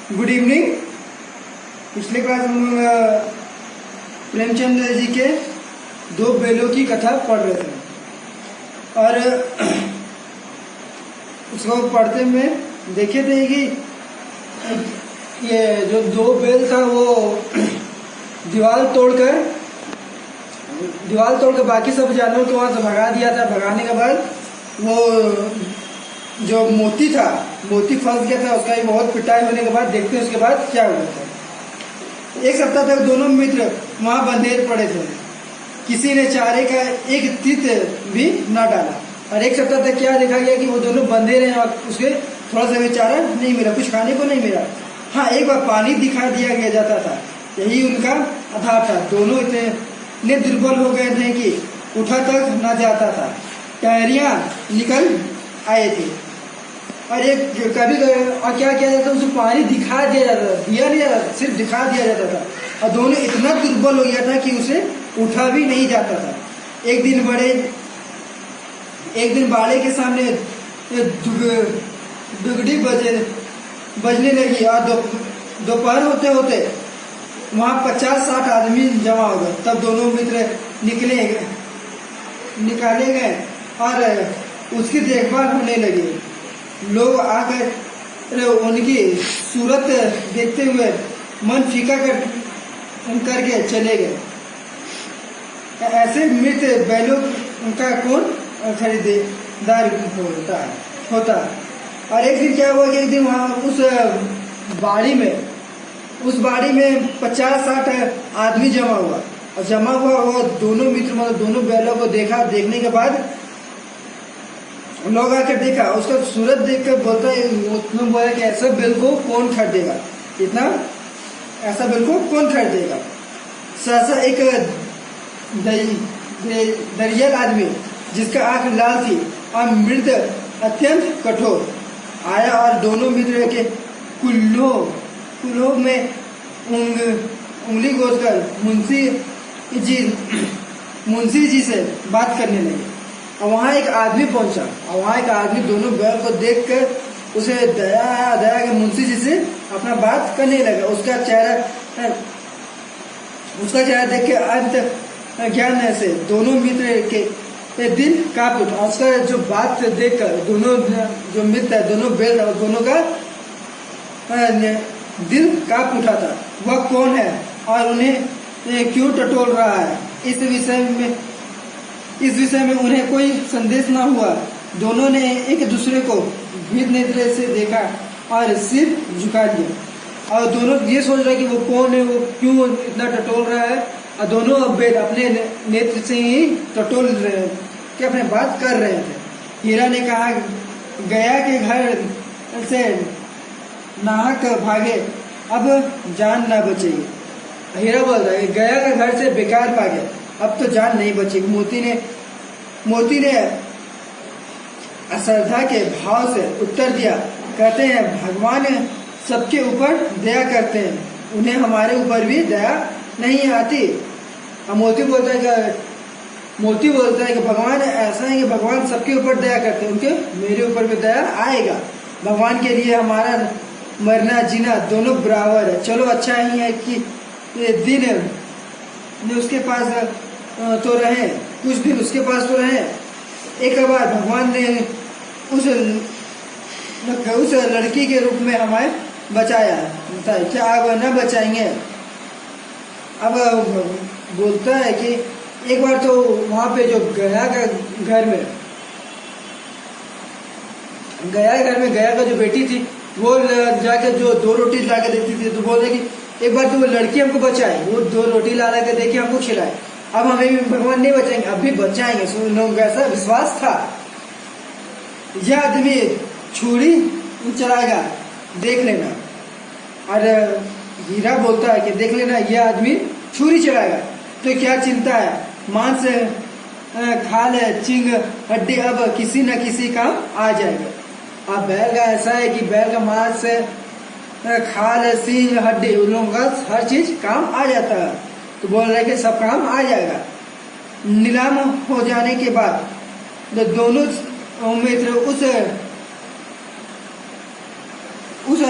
Good evening. पिछले class हम प्रेमचंद जी के दो बैलों की कथा पढ़ रहे थे और उसको पढ़ते में देखे थे कि ये जो दो बैल था वो दीवार तोड़कर बाकी सब जानवरों को वहाँ से भगा दिया था। भगाने के बाद वो जो मोती फंस गया था, उसका भी बहुत पिटाई होने के बाद देखते हैं उसके बाद क्या हुआ था। एक सप्ताह तक दोनों मित्र वहां बंधेर पड़े थे। किसी ने चारे का एक तीत भी न डाला और एक सप्ताह तक क्या देखा गया कि वो दोनों बंधे रहे और उसके थोड़ा सा भी चारा नहीं मिला, कुछ खाने को नहीं मिला। हाँ, एक बार पानी दिखा दिया गया जाता था, यही उनका आधार था। दोनों इतने दुर्बल हो गए थे कि उठा तक न जाता था। टहरियां निकल आए थे और एक कभी और क्या किया जाता, उसको पानी दिखा दिया जाता था, दिया नहीं जाता, सिर्फ दिखा दिया जाता था। और दोनों इतना दुर्बल हो गया था कि उसे उठा भी नहीं जाता था। एक दिन बाड़े के सामने दुगड़ी बजने लगी और दोपहर होते होते वहां 50-60 आदमी जमा हो गए। तब दोनों मित्र निकाले गए और उसकी देखभाल होने लगी। लोग आकर उनकी सूरत देखते हुए मन फीका करके चले गए। ऐसे मृत बैलों का कौन खरीदार होता। और एक दिन क्या हुआ कि एक दिन वहां उस बाड़ी में 50-60 आदमी जमा हुआ वो दोनों मित्र मतलब दोनों बैलों को देखने के बाद लोग आकर देखा, उसका सूरत देखकर बोलता है, उसने बोला कि ऐसा बैल को कौन खरीदेगा, ऐसा बैल को कौन खरीदेगा। सहसा एक दरियल आदमी जिसका आंख लाल थी और मृद अत्यंत कठोर आया और दोनों मित्र के कुल्लों में उंगली गोदकर मुंशी जी से बात करने लगे। और वहां एक आदमी पहुंचा और वहां एक आदमी दोनों बैल को देखकर उसे दया के मुंशी जी से अपना बात करने लगा। उसका चेहरा देख के अंत ज्ञान से दोनों मित्र के दिल कांप उठा। उसका जो बात देखकर दोनों जो मित्र है, दोनों बैल और दोनों का दिल कांप उठा था। वह कौन है और उन्हें क्यों टटोल रहा है, इस विषय में उन्हें कोई संदेश न हुआ। दोनों ने एक दूसरे को भीत नेत्र से देखा और सिर झुका दिया और दोनों ये सोच रहे कि वो कौन है, वो क्यों इतना टटोल रहा है। और दोनों अपने नेत्र से ही टटोल रहे कि अपने बात कर रहे थे। हीरा ने कहा, गया के घर से नाहक भागे, अब जान न बचेगी। हीरा बोल रहा है, गया का घर से बेकार भागे, अब तो जान नहीं बचेगी। मोती ने अश्रद्धा के भाव से उत्तर दिया, कहते हैं भगवान सबके ऊपर दया करते हैं, उन्हें हमारे ऊपर भी दया नहीं आती। और मोती बोलता है कि भगवान ऐसा है कि भगवान सबके ऊपर दया करते हैं, उनके मेरे ऊपर भी दया आएगा। भगवान के लिए हमारा मरना जीना दोनों बराबर है। चलो अच्छा ही है कि ये दिन उसके पास तो रहे, कुछ दिन उसके पास तो रहे। एक बार भगवान ने उस लड़की के रूप में हमें बचाया, क्या अब न बचाएंगे। अब बोलता है कि एक बार तो वहां पे जो गया गया का जो बेटी थी, वो जाके जो 2 रोटी ला के देती थी, तो बोल रहे कि एक बार तो वो लड़की हमको बचाए, वो 2 रोटी ला के देके हमको खिलाए, अब हमें भी भगवान नहीं बचाएंगे, अब भी बचाएंगे। सुन लोगों का ऐसा विश्वास था। यह आदमी छुरी चलाएगा, देख लेना। और हीरा बोलता है कि देख लेना, यह आदमी छुरी चलाएगा तो क्या चिंता है, मांस खाल चिंग हड्डी अब किसी न किसी काम आ जाएगा। अब बैल का ऐसा है कि बैल का मांस खाल सिंग हड्डी उन लोगों का हर चीज काम आ जाता है, तो बोल रहे कि सब काम आ जाएगा। नीलाम हो जाने के बाद तो दोनों मित्र उस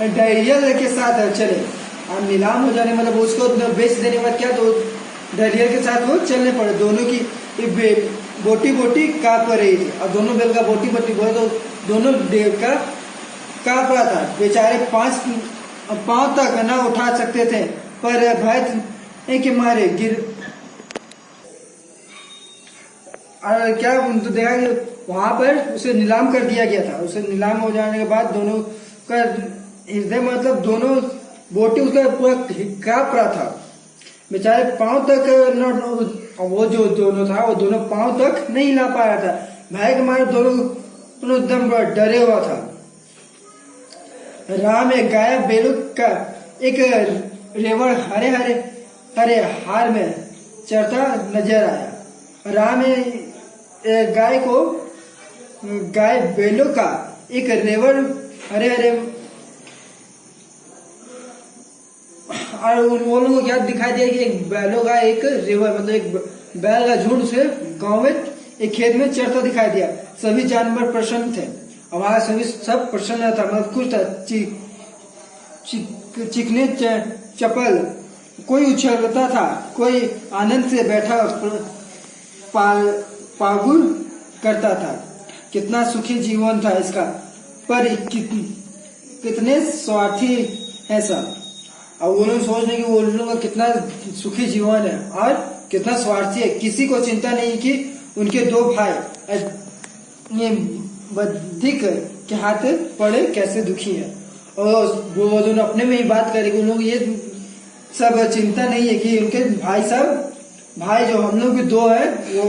डैरियल के साथ चले। और नीलाम हो जाने मतलब उसको बेच देने के बाद क्या, तो डैरियल के साथ वो चलने पड़े। दोनों की बोटी बोटी कांप रही थी, और दोनों बैल का बोटी बोटी बोले तो दोनों देव का कांप रहा था। बेचारे 5 पांव तक न उठा सकते थे, पर भय के मारे गिर। और क्या तो देखा कि वहां पर उसे नीलाम कर दिया गया था। उसे नीलाम हो जाने के बाद दोनों का हृदय मतलब दोनों बोटी उसका पूरा कांप रहा था। बेचारे पांव तक न, वो जो दोनों था वो दोनों पांव तक नहीं हिला पा रहा था। भय के मारे दोनों एकदम डरे हुआ था। राम एक गायब बेलू का एक रेवड़ हरे हरे हरे हार में चढ़ता नजर आया। राम गाय बैलों का एक रेवड़ हरे हरे, और वो लोगों को क्या दिखाई दिया कि एक बैलों का एक रेवड़ मतलब एक बैल का झुंड उसे गांव में एक खेत में चढ़ता दिखाई दिया। सभी जानवर प्रसन्न थे, हमारा सभी सब प्रसन्न था, मतलब खुश था। चिकने चपल, कोई उछलता था, कोई आनंद से बैठा पागुर करता था। कितना सुखी जीवन था इसका, पर कितने स्वार्थी है सब। अब वो लोग सोच रहे कि वो लोगों का कितना सुखी जीवन है और कितना स्वार्थी है। किसी को चिंता नहीं कि उनके 2 भाई ये बद्धिक के हाथ पड़े कैसे दुखी है। और वो दोनों अपने में ही बात करेंगे। उन लोग ये सब चिंता नहीं है कि उनके भाई जो हम लोग के 2 है वो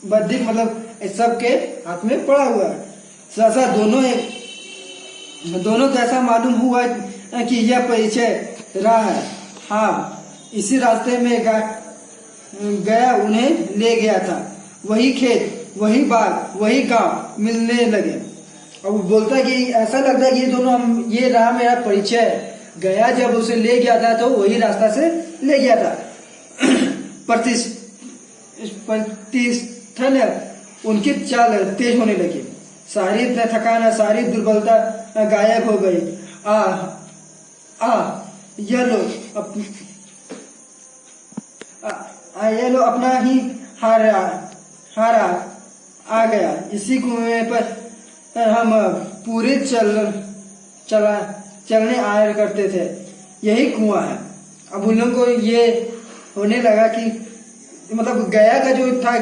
बद्धिक मतलब सबके हाथ में पड़ा हुआ है। सहसा दोनों को ऐसा मालूम हुआ कि यह परिचय रहा है। हाँ, इसी रास्ते में गया उन्हें ले गया था। वही खेत, वही बाग, वही गांव मिलने लगे। अब वो बोलता है कि ऐसा लगता है कि ये दोनों ये रहा मेरा परिचय। गया जब उसे ले गया था तो वही रास्ता से ले गया था। प्रतिष्ठन उनकी चाल तेज होने लगी। सारी थकान, सारी दुर्बलता गायब हो गई। यह लो अपना ही हारा आ गया। इसी कुएं पर हम पूरे चलने आया करते थे। यही कुआं है। अब उन लोगों को ये होने लगा कि मतलब गया का जो था,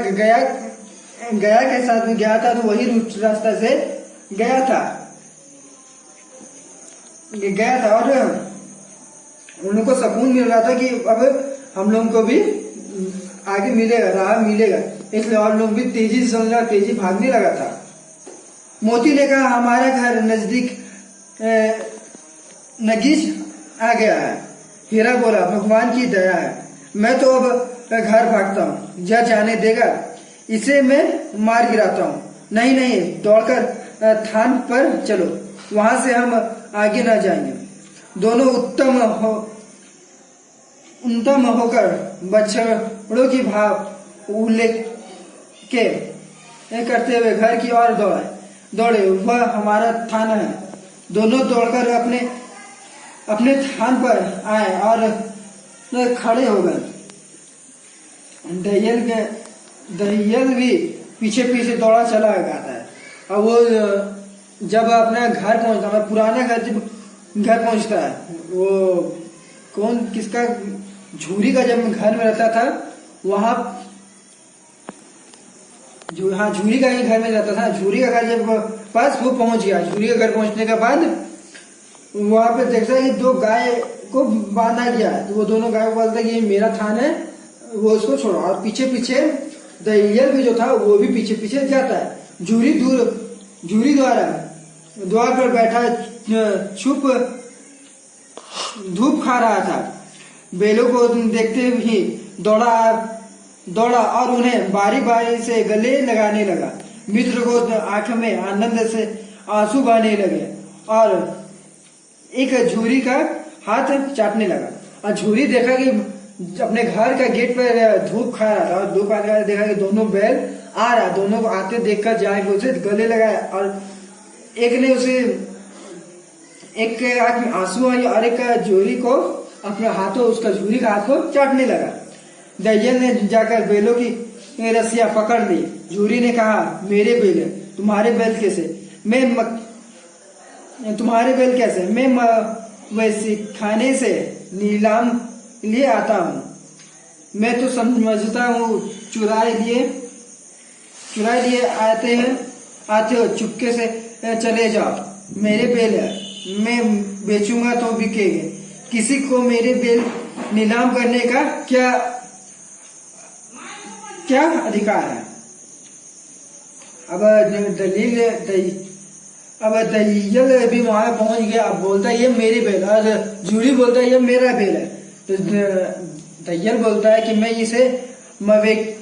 गया के साथ में गया था तो वही रास्ता से गया था और उन लोगों को सुकून मिल रहा था कि अब हम लोगों को भी आगे मिलेगा, राह मिलेगा। इसलिए और लोग भी तेजी से चलना, तेजी भागने लगा था। मोती ने कहा हमारा घर नजदीक नगीच आ गया है। हीरा बोला भगवान की दया है, मैं तो अब घर भागता हूँ। जज जाने देगा, इसे मैं मार गिराता हूँ। नहीं, दौड़कर थान पर चलो, वहां से हम आगे न जाएंगे। दोनों उत्तम होकर बछड़ों की भाव उल्लेख के करते हुए घर की ओर दौड़े। वह हमारा थाना है। दोनों दौड़कर अपने थान पर आए और खड़े हो गए। दहियल भी पीछे पीछे दौड़ा चला जाता है। और वो जब अपना घर पहुंचता है, पुराना घर जब घर पहुंचता है, वो किसका झूरी का जब घर में रहता था वहां, झूरी का ही घर में रहता था। झूरी का घर जब पास वो पहुंच गया, झूरी का घर पहुंचने के बाद वहां पे देखता है कि 2 गाय को बांधा गया है। तो वो दोनों गाय को बोलता है कि ये मेरा थान है, वो उसको छोड़ो। और पीछे पीछे दहियल भी जो था वो भी पीछे पीछे जाता है। झूरी द्वार पर बैठा छुप धूप खा रहा था। बेलों को देखते ही दौड़ा और उन्हें बारी बारी से गले लगाने लगा। मित्र को आंख में आनंद से आंसू बहने लगे और एक झूरी का हाथ चाटने लगा। और झूरी देखा कि अपने घर का गेट पर धूप खा रहा था और धूप आने देखा कि दोनों बैल आ रहा। दोनों को आते देखकर जाके उसे गले लगाया और एक एक आंख में आंसू आई और एक झूरी को अपने हाथों उसका झूरी का हाथ को चाटने लगा। दय्यल ने जाकर बैलों की रस्सियां पकड़ ली। झूरी ने कहा, मेरे बैल तुम्हारे बैल कैसे? तुम्हारे बैल कैसे? मैं वैसे खाने से नीलाम लिए आता हूँ। मैं तो समझता हूँ चुराए लिए आते हो, चुपके से चले जाओ। मेरे बैल मैं बेचूंगा तो बिकेंगे। किसी को मेरे बैल नीलाम करने का क्या अधिकार है? अब दय्यल भी वहां पहुंच गया। अब बोलता है ये मेरे बैल, और झूरी बोलता है ये मेरा बैल है। तो दय्यल बोलता है कि मैं इसे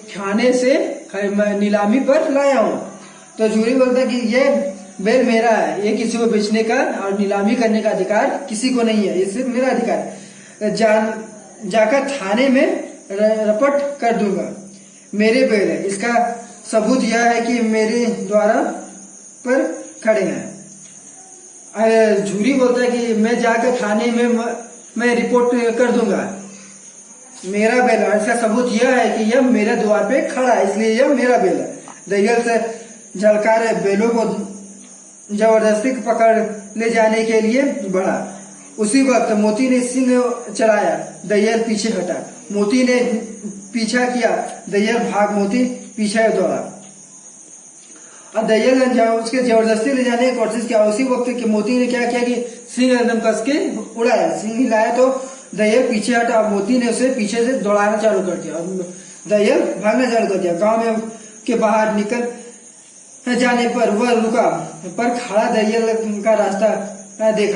खाने से नीलामी पर लाया हूँ। तो झूरी बोलता है कि ये बैल मेरा है, ये किसी को बेचने का और नीलामी करने का अधिकार किसी को नहीं है, ये सिर्फ मेरा अधिकार है। जाकर थाने में रपट कर दूंगा। मेरे बैल है, इसका सबूत यह है कि मेरे द्वारा पर खड़े हैं। झूरी बोलता है कि मैं जाकर थाने में मैं रिपोर्ट कर दूंगा। मेरा बैल है, इसका सबूत यह है कि यह मेरे द्वार पे खड़ा है, इसलिए यह मेरा बैल है। दय्यल से झलकार बैलों को जबरदस्ती पकड़ ले जाने के लिए बढ़ा। उसी वक्त मोती ने सिंह चलाया। दय्यल पीछे हटा। मोती ने पीछा किया। दय्यल भाग मोती पीछे दौड़ा और दय्यल ने उसके जबरदस्ती ले जाने की कोशिश किया। उसी वक्त कि मोती ने क्या किया कि सिंह एकदम कस के उड़ाया। सिंह हिलाया तो दय्यल पीछे हटा। मोती ने उसे पीछे से दौड़ाना चालू कर दिया और दय्यल भागना चालू कर दिया। गांव में के बाहर निकल जाने पर वह रुका, पर खड़ा दय्यल का रास्ता देख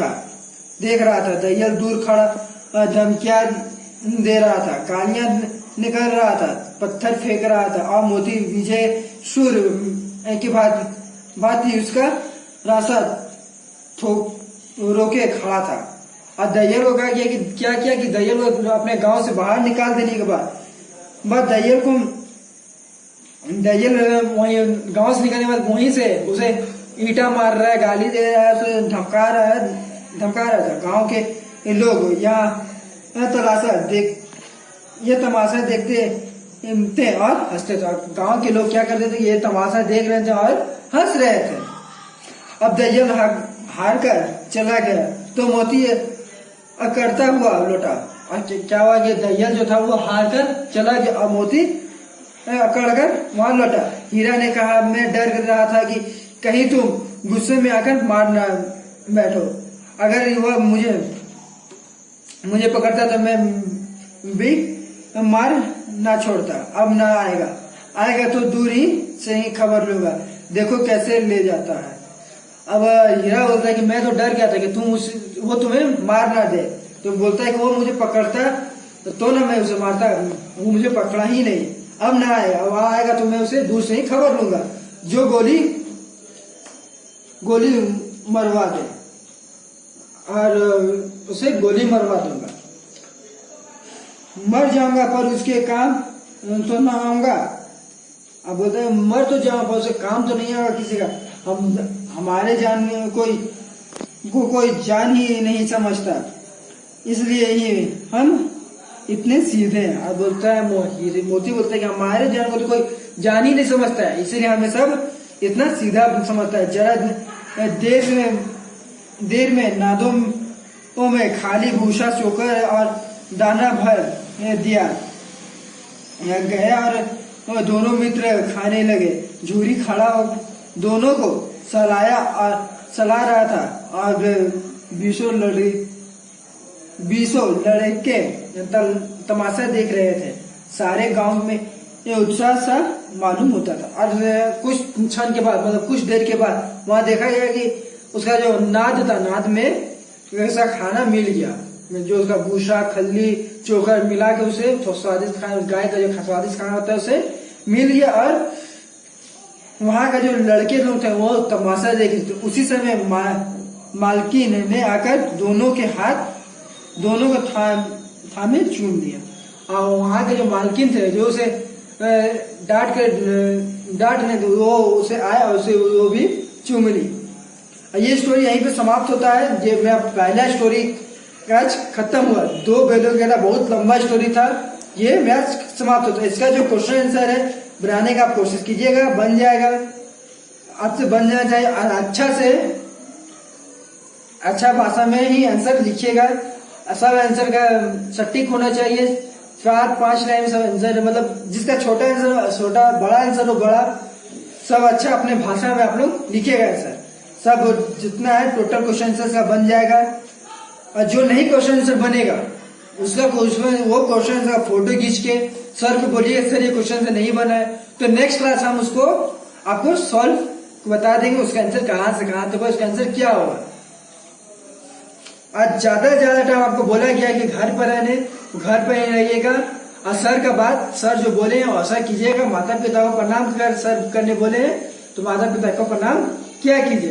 रहा था। दय्यल दूर खड़ा धमकियां दे रहा था, गालियां निकल रहा था, पत्थर फेंक रहा था और मोती विजय सुर की भांति उसका रास्ता रोके खड़ा था। और दय्यल को क्या किया कि दय्यल को अपने गांव से बाहर निकाल देने के बाद दय्यल वहीं गांव से निकलने के बाद वहीं से उसे ईंटा मार रहा है, गाली दे रहा है, उसे धमका रहा था। गांव के लोग यहाँ तमाशा देखते थे और हंसते थे। गांव के लोग क्या करते थे, ये तमाशा देख रहे थे और हंस रहे थे। अब दय्यल हार कर चला गया तो मोती अकड़ता हुआ लौटा। और क्या हुआ कि दय्यल जो था वो हार कर चला गया और मोती अकड़कर वहां लौटा। हीरा ने कहा, मैं डर रहा था कि कहीं तुम गुस्से में आकर मार ना बैठो। अगर वह मुझे पकड़ता तो मैं भी मार ना छोड़ता। अब ना आएगा तो दूर ही से ही खबर लूंगा, देखो कैसे ले जाता है। अब हीरा बोलता है कि मैं तो डर गया था कि वो तुम्हें मार ना दे। तो बोलता है कि वो मुझे पकड़ता तो ना मैं उसे मारता, वो मुझे पकड़ा ही नहीं। अब ना आएगा, अब आएगा तो मैं उसे दूर से ही खबर लूंगा, जो गोली मरवा दे और उसे गोली मरवा दूंगा। मर जाऊंगा पर उसके काम तो ना आऊंगा। अब बोलते हैं मर तो जाऊं पर उसे काम तो नहीं आएगा किसी का। हमारे जान कोई जान ही नहीं समझता, इसलिए ही हम इतने सीधे हैं। और बोलता है मोती बोलता है कि हमारे जान को तो कोई जान ही नहीं समझता है, इसलिए हमें सब इतना सीधा समझता है। जरा देर में नादों में खाली भूसा चोकर और दाना भर दिया गया और दोनों मित्र खाने लगे। झूरी खड़ा दोनों को सला रहा था और बीसों लड़के तमाशा देख रहे थे। सारे गांव में ये उत्साह सा मालूम होता था। और कुछ क्षण के बाद, मतलब कुछ देर के बाद वहां देखा गया कि उसका जो नाद था, नाद में वैसा खाना मिल गया, जो उसका भूसा खल्ली चोकर मिला के उसे स्वादिष्ट खाना, गाय का जो स्वादिष्ट खाना होता है उसे मिल गया। और वहां का जो लड़के लोग थे वो तमाशा देख रहे थे। उसी समय मालकिन ने आकर दोनों को थामे चूम लिया। और वहां के जो मालकिन थे जो उसे डांटने वो उसे आया और उसे वो भी चूम ली। ये स्टोरी यहीं पे समाप्त होता है। ये मेरा पहला स्टोरी आज खत्म हुआ। 2 बैलों का बहुत लंबा स्टोरी था। ये मैच समाप्त होता है। इसका जो क्वेश्चन आंसर है बनाने का आप कोशिश कीजिएगा, बन जाएगा, आपसे बन जाना चाहिए। और अच्छा भाषा में ही आंसर लिखिएगा। सब आंसर का सटीक होना चाहिए। 4-5 लाइन सब आंसर, मतलब जिसका छोटा आंसर छोटा, बड़ा आंसर हो बड़ा, सब अच्छा अपने भाषा में आप लोग लिखिएगा आंसर। सब जितना है टोटल क्वेश्चन आंसर का बन जाएगा। और जो नहीं क्वेश्चन आंसर बनेगा उसका वो क्वेश्चन आंसर का फोटो खींच के सर को बोलिए सर ये क्वेश्चन आंसर नहीं बना है, तो नेक्स्ट क्लास हम उसको आपको सॉल्व बता देंगे, उसका आंसर कहाँ से कहाँ तक, उसका आंसर क्या होगा। आज ज्यादा से ज्यादा टाइम आपको बोला गया कि घर पर रहने, घर पर ही रहिएगा। और सर का बात, सर जो बोले हैं वैसा कीजिएगा। माता पिता को प्रणाम कर सर करने बोले हैं तो माता पिता को प्रणाम क्या कीजिए।